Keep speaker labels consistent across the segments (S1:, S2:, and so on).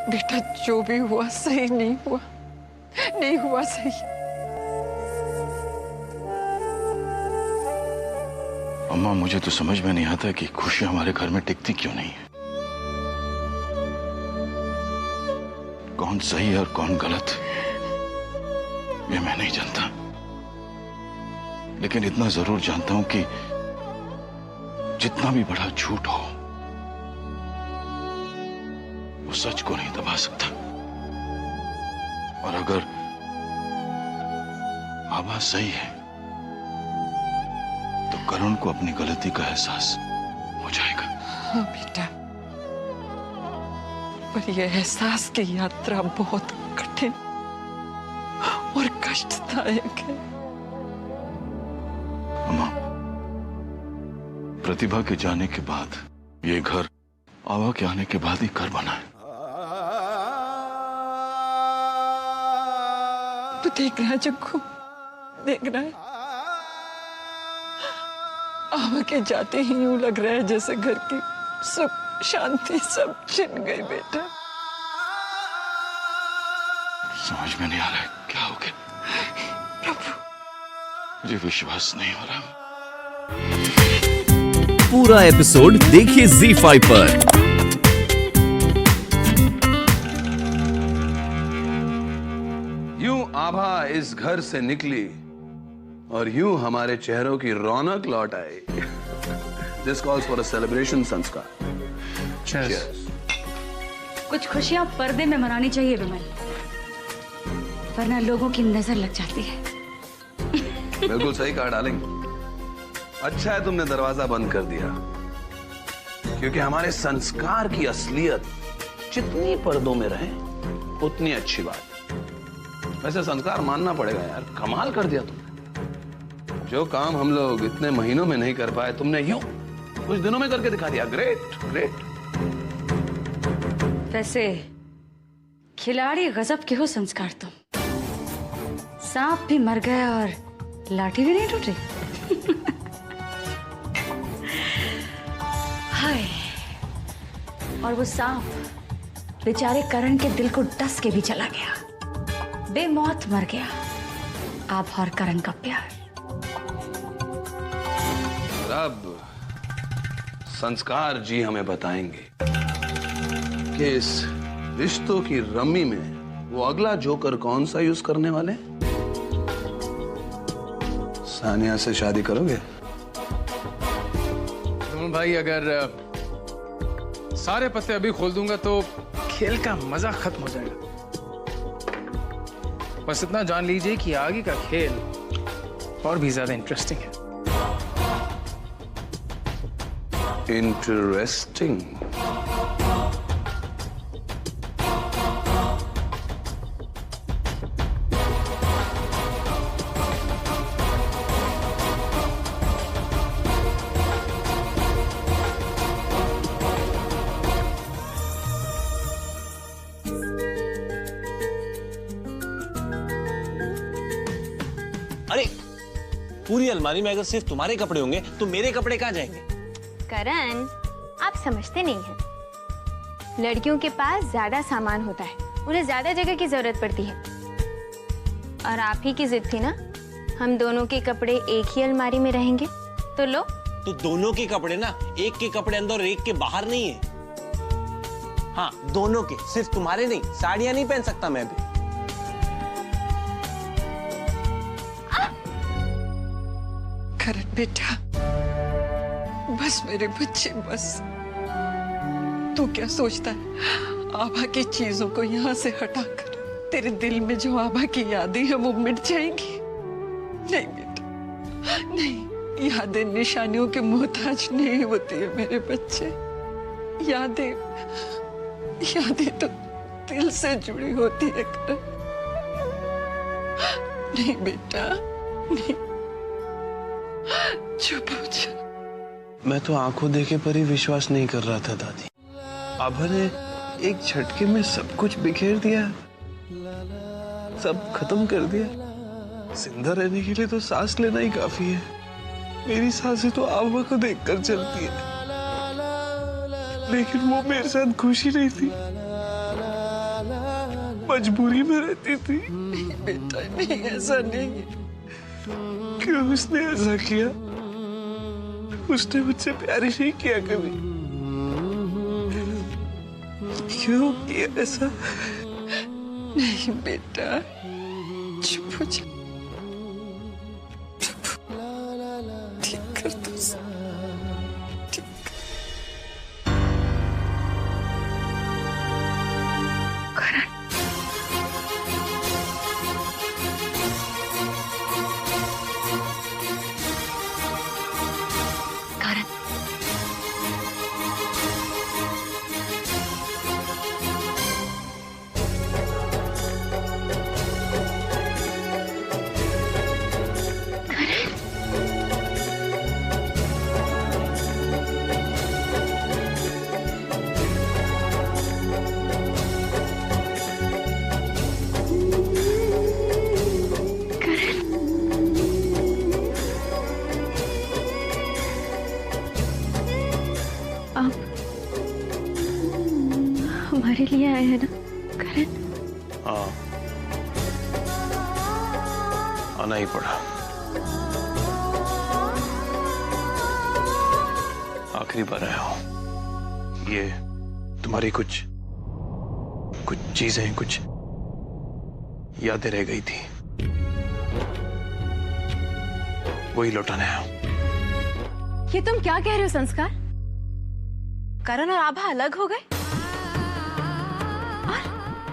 S1: बेटा जो भी हुआ सही नहीं हुआ, नहीं हुआ सही।
S2: अम्मा मुझे तो समझ में नहीं आता कि खुशी हमारे घर में टिकती क्यों नहीं है। कौन सही है और कौन गलत, ये मैं नहीं जानता, लेकिन इतना जरूर जानता हूं कि जितना भी बड़ा झूठ हो वो सच को नहीं दबा सकता। और अगर आवाज सही है तो करुण को अपनी गलती का एहसास हो जाएगा।
S1: हाँ बेटा, पर यह एहसास की यात्रा बहुत कठिन और कष्टदायक है।
S2: अम्मा, प्रतिभा के जाने के बाद ये घर आवा के आने के बाद ही घर बना है।
S1: तू देख रहा है जग्गू, देख रहा है, आवा के जाते ही यूं लग रहा है जैसे घर की सुख शांति सब छिन गई। बेटा
S2: समझ में नहीं आ रहा है क्या हो गया।
S1: प्रभु,
S2: मुझे विश्वास नहीं हो रहा।
S3: पूरा एपिसोड देखिए ZEE5 पर।
S4: यूं आभा इस घर से निकली और यूं हमारे चेहरों की रौनक लौट आई। This calls for a celebration, संस्कार। Cheers.
S5: कुछ खुशियां पर्दे में मनानी चाहिए विमल, वरना लोगों की नजर लग जाती है।
S4: बिल्कुल सही कहा डार्लिंग। अच्छा है तुमने दरवाजा बंद कर दिया, क्योंकि हमारे संस्कार की असलियत जितनी पर्दों में रहे उतनी अच्छी बात। वैसे संस्कार मानना पड़ेगा यार, कमाल कर दिया तुमने। जो काम हम लोग इतने महीनों में नहीं कर पाए तुमने यूं कुछ दिनों में करके दिखा दिया। Great great.
S5: वैसे खिलाड़ी गजब के हो संस्कार तुम। सांप भी मर गया और लाठी भी नहीं टूटी। हाय, और वो सांप बेचारे करण के दिल को डस के भी चला गया, बेमौत मर गया। आप और करण का प्यार।
S4: अब संस्कार जी हमें बताएंगे कि इस रिश्तों की रम्मी में वो अगला जोकर कौन सा यूज करने वाले। सानिया से शादी करोगे?
S6: भाई अगर सारे पत्ते अभी खोल दूंगा तो खेल का मजा खत्म हो जाएगा। बस इतना जान लीजिए कि आगे का खेल और भी ज्यादा इंटरेस्टिंग है।
S4: इंटरेस्टिंग।
S7: अरे पूरी अलमारी में अगर सिर्फ तुम्हारे कपड़े होंगे तो मेरे कपड़े कहाँ जाएंगे?
S8: करण, आप समझते नहीं हैं। लड़कियों के पास ज्यादा सामान होता है, उन्हें ज्यादा जगह की जरूरत पड़ती है। और आप ही की जिद थी ना, हम दोनों के कपड़े एक ही अलमारी में रहेंगे, तो लो।
S7: तो दोनों के कपड़े ना, एक के कपड़े अंदर और एक के बाहर नहीं है। हाँ दोनों के, सिर्फ तुम्हारे नहीं। साड़ियां नहीं पहन सकता मैं भी।
S1: करण बेटा, बस मेरे बच्चे बस। तू क्या सोचता है आभा की चीजों को यहाँ से हटाकर तेरे दिल में जो आभा की यादें हैं वो मिट जाएंगी? नहीं बेटा, नहीं। यादें निशानियों के मोहताज नहीं होती है मेरे बच्चे। यादें यादें तो दिल से जुड़ी होती है करण। नहीं बेटा, नहीं। चुप हो जा।
S4: मैं तो आंखों देखे पर ही विश्वास नहीं कर रहा था दादी। आभा ने एक झटके में सब कुछ बिखेर दिया, सब खत्म कर दिया। जिंदा रहने के लिए तो सांस लेना ही काफी है। मेरी सांसें तो आभा को देखकर चलती है, लेकिन वो मेरे साथ खुशी नहीं थी। मजबूरी में रहती थी।
S1: नहीं बेटा, नहीं, ऐसा नहीं है।
S4: क्यों उसने ऐसा किया? उसने मुझसे प्यार ही नहीं किया कभी। क्यों किया ऐसा?
S1: नहीं बेटा, चुप हो जा। चुप। ठीक कर दो सब। ठीक। करण, करण,
S8: आप हमारे लिए आए हैं ना करण?
S4: हाँ, आना ही पड़ा। आखिरी बार आया हूं। ये तुम्हारी कुछ चीजें, कुछ यादें रह गई थी, वही लौटाने आया हूं।
S8: ये तुम क्या कह रहे हो संस्कार? करण और आभा अलग हो गए और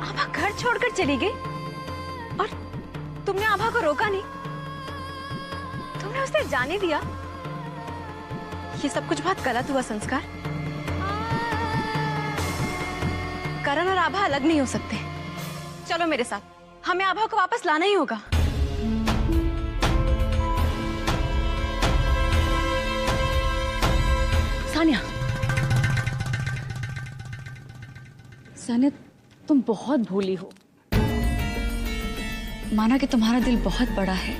S8: आभा घर छोड़कर चली गई और तुमने आभा को रोका नहीं, तुमने उसे जाने दिया। ये सब कुछ बहुत गलत हुआ संस्कार। करण और आभा अलग नहीं हो सकते। चलो मेरे साथ, हमें आभा को वापस लाना ही होगा।
S5: सानिया, सानिया, तुम बहुत भोली हो। माना कि तुम्हारा दिल बहुत बड़ा है,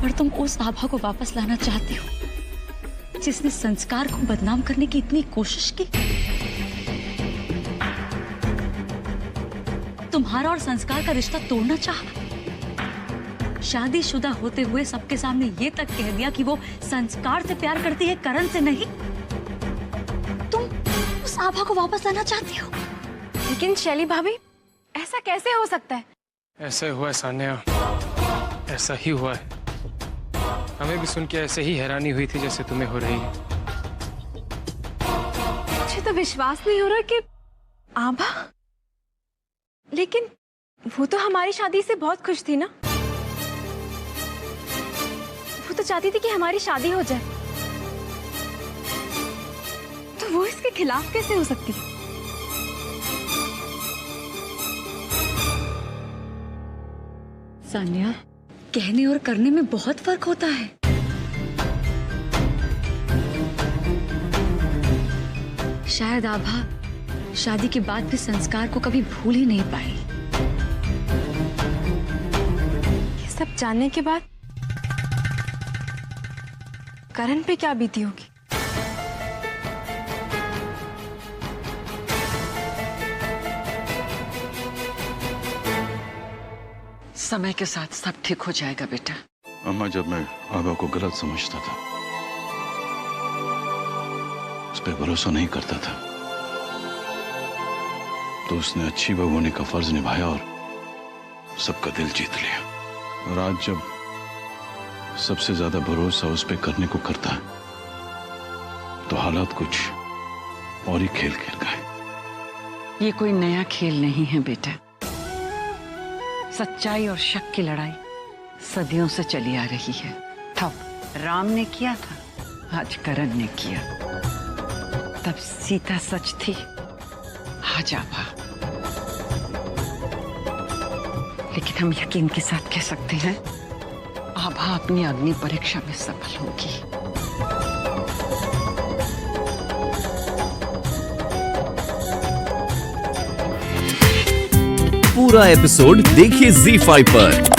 S5: पर तुम उस आभा को वापस लाना चाहती हो जिसने संस्कार को बदनाम करने की इतनी कोशिश की। तुम्हारा और संस्कार का रिश्ता तोड़ना चाहा। शादीशुदा होते हुए सबके सामने ये तक कह दिया कि वो संस्कार से प्यार करती है, करण से नहीं। तुम उस आभा को वापस लाना चाहती हो।
S8: लेकिन शैली भाभी, ऐसा कैसे हो सकता है?
S6: ऐसा हुआ है सान्या, ऐसा ही हुआ है। हमें भी सुन के ऐसे ही हैरानी हुई थी जैसे तुम्हें हो रही है।
S8: मुझे तो विश्वास नहीं हो रहा कि आभा, लेकिन वो तो हमारी शादी से बहुत खुश थी ना। वो तो चाहती थी कि हमारी शादी हो जाए, तो वो इसके खिलाफ कैसे हो सकती?
S5: सानिया, कहने और करने में बहुत फर्क होता है। शायद आभा शादी के बाद भी संस्कार को कभी भूल ही नहीं पाई।
S8: ये सब जानने के बाद करण पे क्या बीती होगी?
S1: समय के साथ सब ठीक हो जाएगा बेटा।
S2: अम्मा, जब मैं आभा को गलत समझता था, उस पर भरोसा नहीं करता था, तो उसने अच्छी बहू होने का फर्ज निभाया और सबका दिल जीत लिया। और आज जब सबसे ज्यादा भरोसा उस पर करने को करता है, तो हालात कुछ और ही खेल खेल गए।
S1: ये कोई नया खेल नहीं है बेटा। सच्चाई और शक की लड़ाई सदियों से चली आ रही है। तब राम ने किया था, आज करण ने किया। तब सीता सच थी, आज आभा। लेकिन हम यकीन के साथ कह सकते हैं, आभा अपनी अग्नि परीक्षा में सफल होगी।
S3: पूरा एपिसोड देखिए ZEE5 पर।